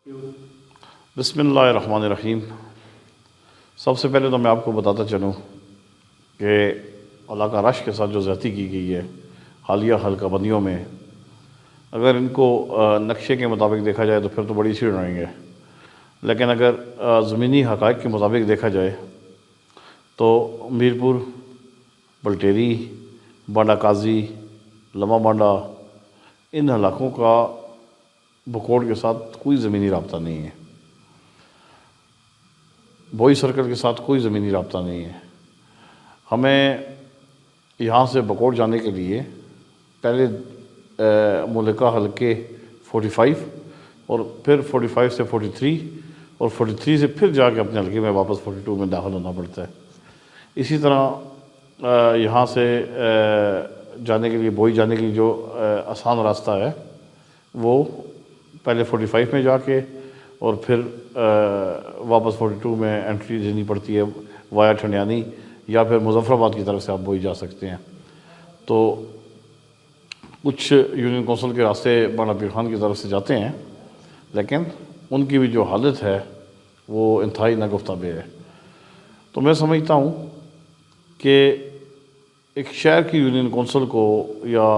بسم اللہ الرحمن الرحیم۔ سب سے پہلے تو میں آپ کو بتاتا چلوں کہ علاقہ رش کے ساتھ جو زیادتی کی گئی ہے حالیہ حلقہ بندیوں میں، اگر ان کو نقشے کے مطابق دیکھا جائے تو پھر تو بڑی سی ڈرائنگ ہے، لیکن اگر زمینی حقائق کے مطابق دیکھا جائے تو میرپور، بلٹیری، بانڈا قاضی، لما بانڈا، ان علاقوں کا بکوڑ کے ساتھ کوئی زمینی رابطہ نہیں ہے، بوئی سرکل کے ساتھ کوئی زمینی رابطہ نہیں ہے۔ ہمیں یہاں سے بکوڑ جانے کے لیے پہلے ملکہ حلقے 45 اور پھر 45 سے 43 اور 43 سے پھر جا کے اپنے حلقے میں واپس 42 میں داخل ہونا پڑتا ہے۔ اسی طرح یہاں سے جانے کے لیے بوئی جانے کے لیے جو آسان راستہ ہے وہ پہلے 45 میں جا کے اور پھر واپس 42 میں انٹری دینی پڑتی ہے وایا ٹھنڈیانی، یا پھر مظفر آباد کی طرف سے آپ بوئی جا سکتے ہیں۔ تو کچھ یونین کونسل کے راستے بانڈا پیر خان کی طرف سے جاتے ہیں، لیکن ان کی بھی جو حالت ہے وہ انتہائی ناگفتہ بے ہے۔ تو میں سمجھتا ہوں کہ ایک شہر کی یونین کونسل کو یا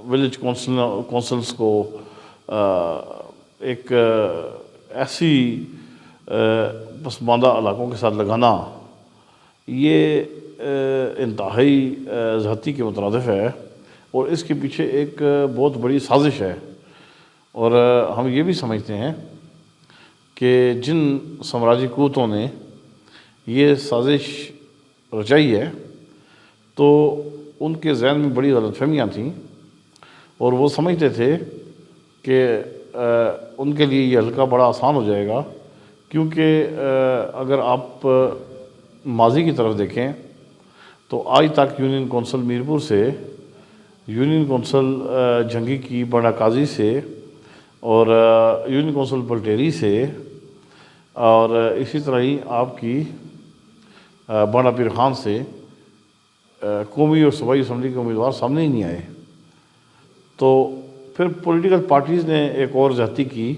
ولیج کونسلز کو ایک ایسی پسماندہ علاقوں کے ساتھ لگانا، یہ انتہائی زیادتی کے مترادف ہے، اور اس کے پیچھے ایک بہت بڑی سازش ہے۔ اور ہم یہ بھی سمجھتے ہیں کہ جن سامراجی قوتوں نے یہ سازش رچائی ہے تو ان کے ذہن میں بڑی غلط فہمیاں تھیں، اور وہ سمجھتے تھے کہ ان کے لیے یہ حلقہ بڑا آسان ہو جائے گا، کیونکہ اگر آپ ماضی کی طرف دیکھیں تو آج تک یونین کونسل میرپور سے، یونین کونسل جھنگی کی بانڈا قاضی سے، اور یونین کونسل بلٹیری سے، اور اسی طرح ہی آپ کی بانڈا پیر خان سے قومی اور صوبائی اسمبلی کے امیدوار سامنے ہی نہیں آئے۔ تو پھر پولیٹیکل پارٹیز نے ایک اور زیادتی کی،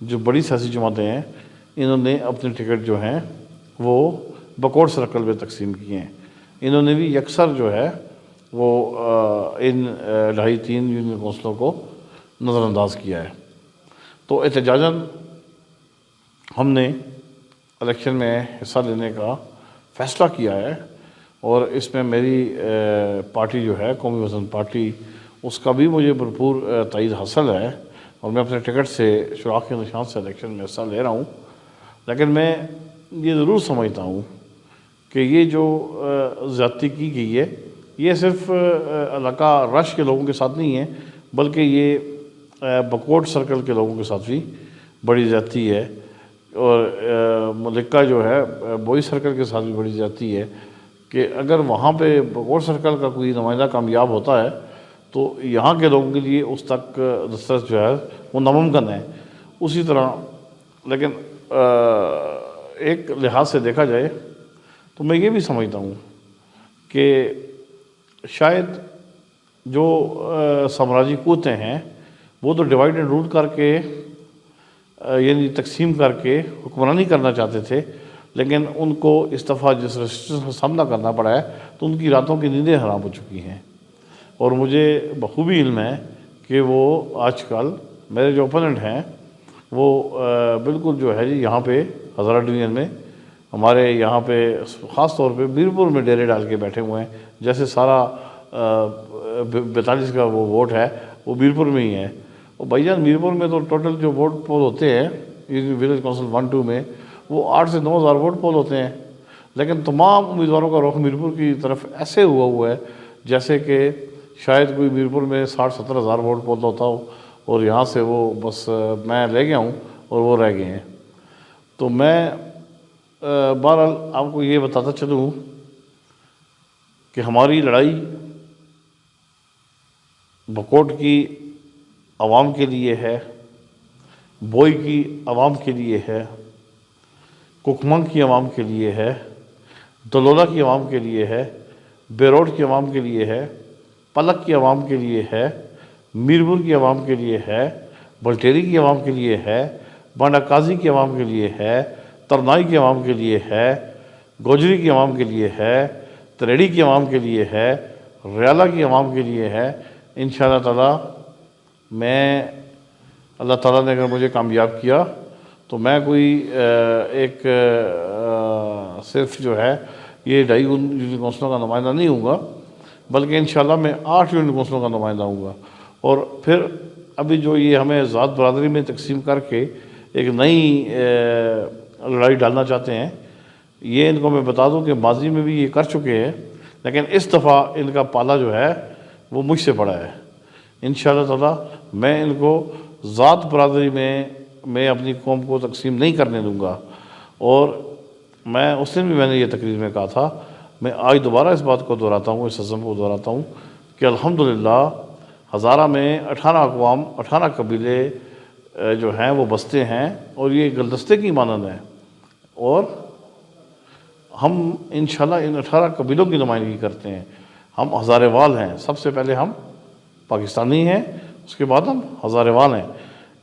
جو بڑی سیاسی جماعتیں ہیں، انہوں نے اپنے ٹکٹ جو ہیں وہ بکوڑ سرکل میں تقسیم کیے ہیں۔ انہوں نے بھی یکسر جو ہے وہ ان 2.5-3 یونین کونسلوں کو نظر انداز کیا ہے۔ تو احتجاجاً ہم نے الیکشن میں حصہ لینے کا فیصلہ کیا ہے، اور اس میں میری پارٹی جو ہے قومی وطن پارٹی، اس کا بھی مجھے بھرپور تائید حاصل ہے، اور میں اپنے ٹکٹ سے سوراخ کے نشان سے الیکشن میں حصہ لے رہا ہوں۔ لیکن میں یہ ضرور سمجھتا ہوں کہ یہ جو زیادتی کی گئی ہے یہ صرف علاقہ رش کے لوگوں کے ساتھ نہیں ہے، بلکہ یہ بکوڑ سرکل کے لوگوں کے ساتھ بھی بڑی زیادتی ہے، اور ملکہ جو ہے بوئی سرکل کے ساتھ بھی بڑی زیادتی ہے کہ اگر وہاں پہ بکوڑ سرکل کا کوئی نمائندہ کامیاب ہوتا ہے تو یہاں کے لوگوں کے لیے اس تک دسترس جو ہے وہ ناممکن ہے۔ اسی طرح لیکن ایک لحاظ سے دیکھا جائے تو میں یہ بھی سمجھتا ہوں کہ شاید جو سامراجی قوتیں ہیں وہ تو ڈیوائڈ اینڈ رول کر کے یعنی تقسیم کر کے حکمرانی کرنا چاہتے تھے، لیکن ان کو اس دفعہ جس ریسٹرکشن کا سامنا کرنا پڑا ہے تو ان کی راتوں کی نیندیں حرام ہو چکی ہیں۔ اور مجھے بخوبی علم ہے کہ وہ آج کل میرے جو اوپوننٹ ہیں وہ بالکل جو ہے جی یہاں پہ ہزارہ ڈویژن میں ہمارے یہاں پہ خاص طور پہ میرپور میں ڈیرے ڈال کے بیٹھے ہوئے ہیں، جیسے سارا 42 کا وہ ووٹ ہے وہ میرپور میں ہی ہے۔ اور بھائی جان میرپور میں تو ٹوٹل جو ووٹ پول ہوتے ہیں ولیج کونسل 1-2 میں وہ 8 سے 9 ہزار ووٹ پول ہوتے ہیں، لیکن تمام امیدواروں کا رخ میرپور کی طرف ایسے ہوا ہے جیسے کہ شاید کوئی میرپور میں 60-70 ہزار ووٹ پول ہوتا ہو، اور یہاں سے وہ بس میں لے گیا ہوں اور وہ رہ گئے ہیں۔ تو میں بہرحال آپ کو یہ بتاتا چلوں کہ ہماری لڑائی بکوٹ کی عوام کے لیے ہے، بوئی کی عوام کے لیے ہے، ککمنگ کی عوام کے لیے ہے، دلولہ کی عوام کے لیے ہے، بیروڈ کی عوام کے لیے ہے، پلک کی عوام کے لیے ہے، میرپور کی عوام کے لیے ہے، بلٹیری کی عوام کے لیے ہے، بانڈا قاضی کی عوام کے لیے ہے، ترنائی کی عوام کے لیے ہے، گوجری کی عوام کے لیے ہے، تریڑی کی عوام کے لیے ہے، ریالہ کی عوام کے لیے ہے۔ انشاءاللہ تعالی میں، اللہ تعالیٰ نے اگر مجھے کامیاب کیا تو میں کوئی ایک صرف جو ہے یہ 2.5 یونین کونسلوں کا نمائندہ نہیں ہوں گا، بلکہ انشاءاللہ میں 8 یونین کونسلوں کا نمائندہ ہوں گا۔ اور پھر ابھی جو یہ ہمیں ذات برادری میں تقسیم کر کے ایک نئی لڑائی ڈالنا چاہتے ہیں، یہ ان کو میں بتا دوں کہ ماضی میں بھی یہ کر چکے ہیں، لیکن اس دفعہ ان کا پالا جو ہے وہ مجھ سے پڑا ہے۔ انشاءاللہ تعالی میں ان کو ذات برادری میں اپنی قوم کو تقسیم نہیں کرنے دوں گا۔ اور میں اس دن بھی میں نے یہ تقریر میں کہا تھا، میں آج دوبارہ اس بات کو دہراتا ہوں، اس عزم کو دہراتا ہوں کہ الحمدللہ ہزارہ میں 18 اقوام، 18 قبیلے جو ہیں وہ بستے ہیں، اور یہ گلدستے کی مانند ہیں، اور ہم انشاءاللہ ان 18 قبیلوں کی نمائندگی کرتے ہیں۔ ہم ہزارے وال ہیں، سب سے پہلے ہم پاکستانی ہیں، اس کے بعد ہم ہزارے وال ہیں۔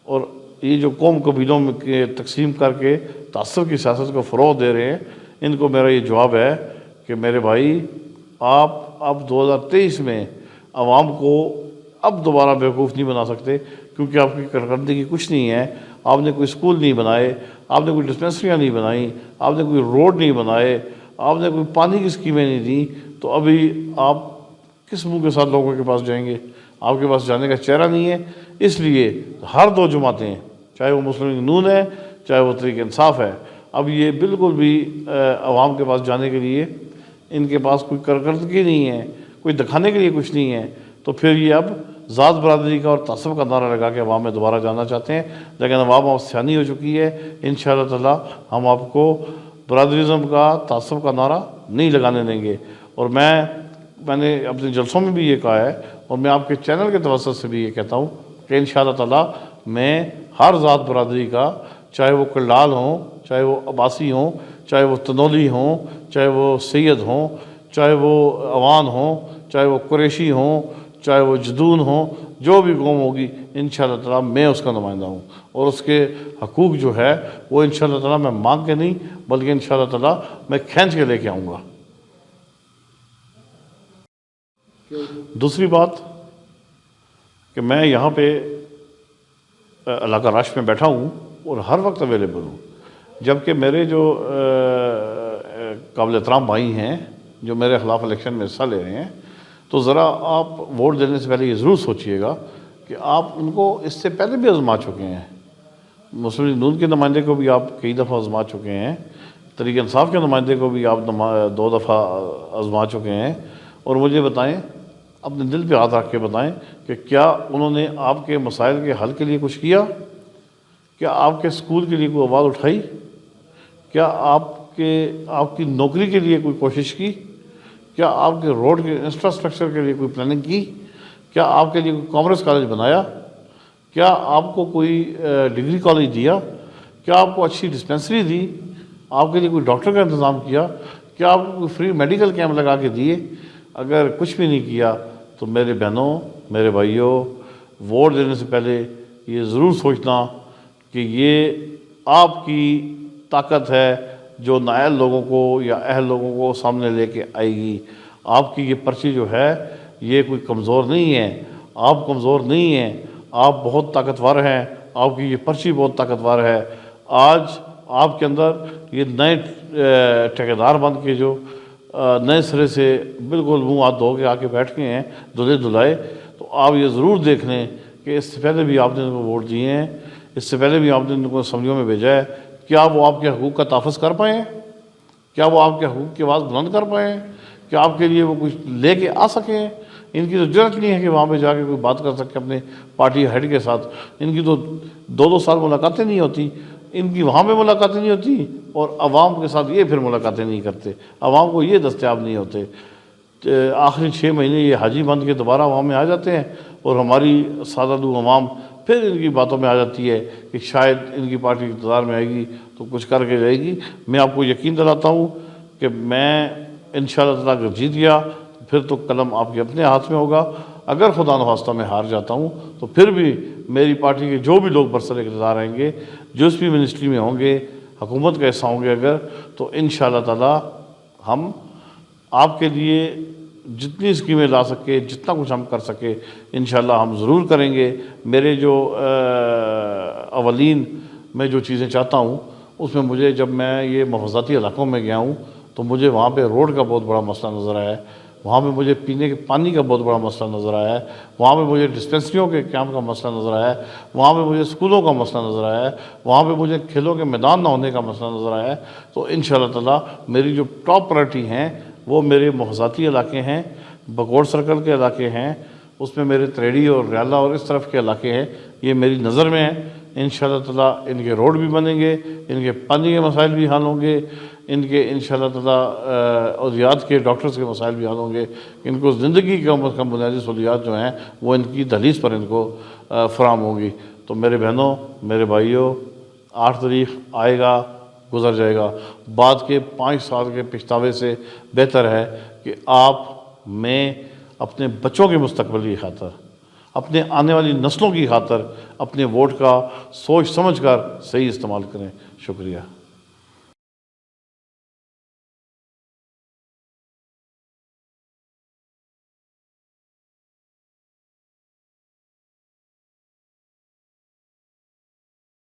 اور یہ جو قوم قبیلوں میں تقسیم کر کے تعصب کی سیاست کو فروغ دے رہے ہیں، ان کو میرا یہ جواب ہے کہ میرے بھائی، آپ اب 2023 میں عوام کو اب دوبارہ بیوقوف نہیں بنا سکتے، کیونکہ آپ کی کارکردگی کچھ نہیں ہے۔ آپ نے کوئی اسکول نہیں بنائے، آپ نے کوئی ڈسپنسریاں نہیں بنائیں، آپ نے کوئی روڈ نہیں بنائے، آپ نے کوئی پانی کی اسکیمیں نہیں دیں، تو ابھی آپ کس منہ کے ساتھ لوگوں کے پاس جائیں گے؟ آپ کے پاس جانے کا چہرہ نہیں ہے۔ اس لیے ہر 2 جماعتیں، چاہے وہ مسلم لیگ نون ہے، چاہے وہ تحریک انصاف ہے، اب یہ بالکل بھی عوام کے پاس جانے کے لیے ان کے پاس کوئی کارکردگی نہیں ہے، کوئی دکھانے کے لیے کچھ نہیں ہے۔ تو پھر یہ اب ذات برادری کا اور تعصب کا نعرہ لگا کے عوام میں دوبارہ جانا چاہتے ہیں، لیکن عوام اب سیانی ہو چکی ہے۔ انشاءاللہ تعالی ہم آپ کو برادریزم کا، تعصب کا نعرہ نہیں لگانے دیں گے۔ اور میں نے اپنے جلسوں میں بھی یہ کہا ہے، اور میں آپ کے چینل کے توسط سے بھی یہ کہتا ہوں کہ انشاءاللہ تعالی میں ہر ذات برادری کا، چاہے وہ کلال ہوں، چاہے وہ عباسی ہوں، چاہے وہ تنولی ہوں، چاہے وہ سید ہوں، چاہے وہ عوان ہوں، چاہے وہ قریشی ہوں، چاہے وہ جدون ہوں، جو بھی قوم ہوگی انشاءاللہ تعالی میں اس کا نمائندہ ہوں، اور اس کے حقوق جو ہے وہ انشاءاللہ تعالی میں مانگ کے نہیں، بلکہ انشاءاللہ تعالی میں کھینچ کے لے کے آؤں گا۔ دوسری بات کہ میں یہاں پہ علاقہ راش میں بیٹھا ہوں اور ہر وقت اویلیبل ہوں، جبکہ میرے جو قابل احترام بھائی ہیں جو میرے خلاف الیکشن میں حصہ لے رہے ہیں، تو ذرا آپ ووٹ دینے سے پہلے یہ ضرور سوچئے گا کہ آپ ان کو اس سے پہلے بھی آزما چکے ہیں۔ مسلم لیگ نون کے نمائندے کو بھی آپ کئی دفعہ آزما چکے ہیں، تحریک انصاف کے نمائندے کو بھی آپ 2 دفعہ آزما چکے ہیں، اور مجھے بتائیں، اپنے دل پہ ہاتھ رکھ کے بتائیں کہ کیا انہوں نے آپ کے مسائل کے حل کے لیے کچھ کیا؟ کیا آپ کے اسکول کے لیے کوئی آواز اٹھائی؟ کیا آپ کی نوکری کے لیے کوئی کوشش کی؟ کیا آپ کے روڈ کے انفراسٹرکچر کے لیے کوئی پلاننگ کی؟ کیا آپ کے لیے کوئی کامرس کالج بنایا؟ کیا آپ کو کوئی ڈگری کالج دیا؟ کیا آپ کو اچھی ڈسپنسری دی؟ آپ کے لیے کوئی ڈاکٹر کا انتظام کیا؟ کیا آپ کو کوئی فری میڈیکل کیمپ لگا کے دیے؟ اگر کچھ بھی نہیں کیا تو میرے بہنوں، میرے بھائیوں، ووٹ دینے سے پہلے یہ ضرور سوچنا کہ یہ آپ کی طاقت ہے جو نااہل لوگوں کو یا اہل لوگوں کو سامنے لے کے آئے گی۔ آپ کی یہ پرچی جو ہے یہ کوئی کمزور نہیں ہے، آپ کمزور نہیں ہیں، آپ بہت طاقتور ہیں، آپ کی یہ پرچی بہت طاقتور ہے۔ آج آپ کے اندر یہ نئے ٹھیکیدار بن کے جو نئے سرے سے بالکل منہ ہاتھ دھو کے آ کے بیٹھ گئے ہیں دھلے دھلائے، تو آپ یہ ضرور دیکھ لیں کہ اس سے پہلے بھی آپ نے ان کو ووٹ دیے ہیں، اس سے پہلے بھی آپ نے ان کو اسمبلیوں میں بھیجا ہے، کیا وہ آپ کے حقوق کا تحفظ کر پائیں؟ کیا وہ آپ کے حقوق کی آواز بلند کر پائیں؟ کیا آپ کے لیے وہ کچھ لے کے آ سکیں؟ ان کی تو جرات نہیں ہے کہ وہاں پہ جا کے کوئی بات کر سکے اپنے پارٹی ہیڈ کے ساتھ۔ ان کی تو 2 سال ملاقاتیں نہیں ہوتی، ان کی وہاں پہ ملاقاتیں نہیں ہوتی، اور عوام کے ساتھ یہ پھر ملاقاتیں نہیں کرتے، عوام کو یہ دستیاب نہیں ہوتے۔ آخری 6 مہینے یہ حاجی بن کے دوبارہ عوام میں آ جاتے ہیں، اور ہماری سادہ عوام پھر ان کی باتوں میں آ جاتی ہے کہ شاید ان کی پارٹی اقتدار میں آئے گی تو کچھ کر کے جائے گی۔ میں آپ کو یقین دلاتا ہوں کہ میں انشاءاللہ تعالیٰ اگر جیت گیا پھر تو قلم آپ کے اپنے ہاتھ میں ہوگا۔ اگر خدا نخواستہ میں ہار جاتا ہوں تو پھر بھی میری پارٹی کے جو بھی لوگ برسر اقتدار آئیں گے جو اس بھی منسٹری میں ہوں گے، حکومت کا حصہ ہوں گے اگر، تو انشاءاللہ تعالی ہم آپ کے لیے جتنی اسکیمیں لا سکے، جتنا کچھ ہم کر سکے انشاءاللہ ہم ضرور کریں گے۔ میرے جو اولین میں جو چیزیں چاہتا ہوں اس میں مجھے، جب میں یہ محافظاتی علاقوں میں گیا ہوں تو مجھے وہاں پہ روڈ کا بہت بڑا مسئلہ نظر آیا ہے، وہاں پہ مجھے پینے کے پانی کا بہت بڑا مسئلہ نظر آیا ہے، وہاں پہ مجھے ڈسپنسریوں کے قیام کا مسئلہ نظر آیا ہے، وہاں پہ مجھے اسکولوں کا مسئلہ نظر آیا ہے، وہاں پہ مجھے کھیلوں کے میدان نہ ہونے کا مسئلہ نظر آیا ہے۔ تو انشاءاللہ تعالی میری جو ٹاپ پرائرٹی ہیں وہ میرے محافظاتی علاقے ہیں، بگوڑ سرکل کے علاقے ہیں، اس میں میرے تریڑی اور ریالہ اور اس طرف کے علاقے ہیں، یہ میری نظر میں ہیں۔ انشاءاللہ تعالی ان کے روڈ بھی بنیں گے، ان کے پانی کے مسائل بھی حل ہوں گے، ان کے انشاءاللہ تعالی عضویات کے ڈاکٹرز کے مسائل بھی حل ہوں گے، ان کو زندگی کا کم بنیادی سہولیات جو ہیں وہ ان کی دہلیز پر ان کو فراہم ہوں گی۔ تو میرے بہنوں، میرے بھائیوں، 8 تاریخ آئے گا، گزر جائے گا، بعد کے 5 سال کے پچھتاوے سے بہتر ہے کہ آپ میں اپنے بچوں کے مستقبل کی خاطر، اپنے آنے والی نسلوں کی خاطر اپنے ووٹ کا سوچ سمجھ کر صحیح استعمال کریں۔ شکریہ۔